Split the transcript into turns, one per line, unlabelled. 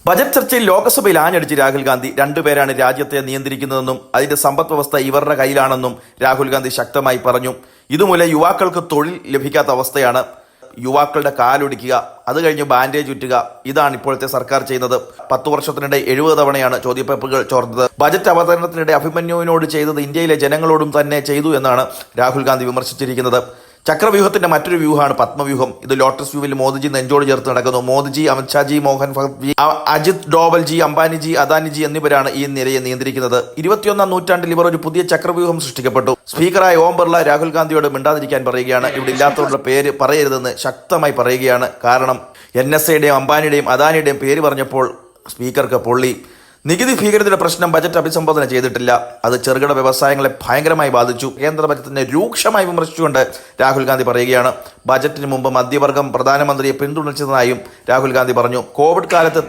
Budget ചർച്ചയിൽ ലോക്സഭയിൽ ആഞ്ഞടിച്ച് രാഹുൽ ഗാന്ധി രണ്ടുപേരാണ് രാജ്യത്തെ നിയന്ത്രിക്കുന്നതെന്നും അതിന്റെ സമ്പദ് വ്യവസ്ഥ ഇവരുടെ കയ്യിലാണെന്നും രാഹുൽ ഗാന്ധി ശക്തമായി പറഞ്ഞു. ഇതുമൂലം യുവാക്കൾക്ക് തൊഴിൽ ലഭിക്കാത്ത അവസ്ഥയാണ്. യുവാക്കളുടെ കാലൊടിക്കുക, അത് കഴിഞ്ഞ് ബാൻഡേജ് ചുറ്റുക, ഇതാണ് ഇപ്പോഴത്തെ സർക്കാർ ചെയ്യുന്നത്. 10 വർഷത്തിനിടെ 70 തവണയാണ് ചോദ്യപേപ്പറുകൾ ചോർന്നത്. ബജറ്റ് അവതരണത്തിനിടെ അഭിമന്യുവിനോട് ചെയ്തത് ഇന്ത്യയിലെ ജനങ്ങളോടും തന്നെ ചെയ്തു എന്നാണ് രാഹുൽ ഗാന്ധി വിമർശിച്ചിരിക്കുന്നത്. ചക്രവ്യൂഹത്തിന്റെ മറ്റൊരു വ്യൂഹമാണ് പത്മവ്യൂഹം. ഇത് ലോട്ടസ് വ്യൂവിൽ മോദിജി നെഞ്ചോട് ചേർത്ത് നടക്കുന്നു. മോദിജി, അമിത്ഷാജി, മോഹൻ ഭഗവത്ജി, അജിത് ഡോവൽജി, അംബാനിജി, അദാനിജി എന്നിവരാണ് ഈ നിരയെ നിയന്ത്രിക്കുന്നത്. 21ാം നൂറ്റാണ്ടിൽ ഇവർ ഒരു പുതിയ ചക്രവ്യൂഹം സൃഷ്ടിക്കപ്പെട്ടു. സ്പീക്കറായ ഓം ബിർള രാഹുൽ ഗാന്ധിയോട് മിണ്ടാതിരിക്കാൻ പറയുകയാണ്. ഇവിടെ ഇല്ലാത്തവരുടെ പേര് പറയരുതെന്ന് ശക്തമായി പറയുകയാണ്. കാരണം NSAയുടെയും അംബാനിയുടെയും അദാനിയുടെയും പേര് പറഞ്ഞപ്പോൾ സ്പീക്കർക്ക് പൊള്ളി. നികുതി ഭീകരതയുടെ പ്രശ്നം ബജറ്റ് അഭിസംബോധന ചെയ്തിട്ടില്ല. അത് ചെറുകിട വ്യവസായങ്ങളെ ഭയങ്കരമായി ബാധിച്ചു. കേന്ദ്ര ബജറ്റിനെ രൂക്ഷമായി വിമർശിച്ചുകൊണ്ട് രാഹുൽ ഗാന്ധി പറയുകയാണ്. ബജറ്റിന് മുമ്പ് മധ്യവർഗം പ്രധാനമന്ത്രിയെ പിന്തുണച്ചതായും രാഹുൽ ഗാന്ധി പറഞ്ഞു. കോവിഡ് കാലത്ത്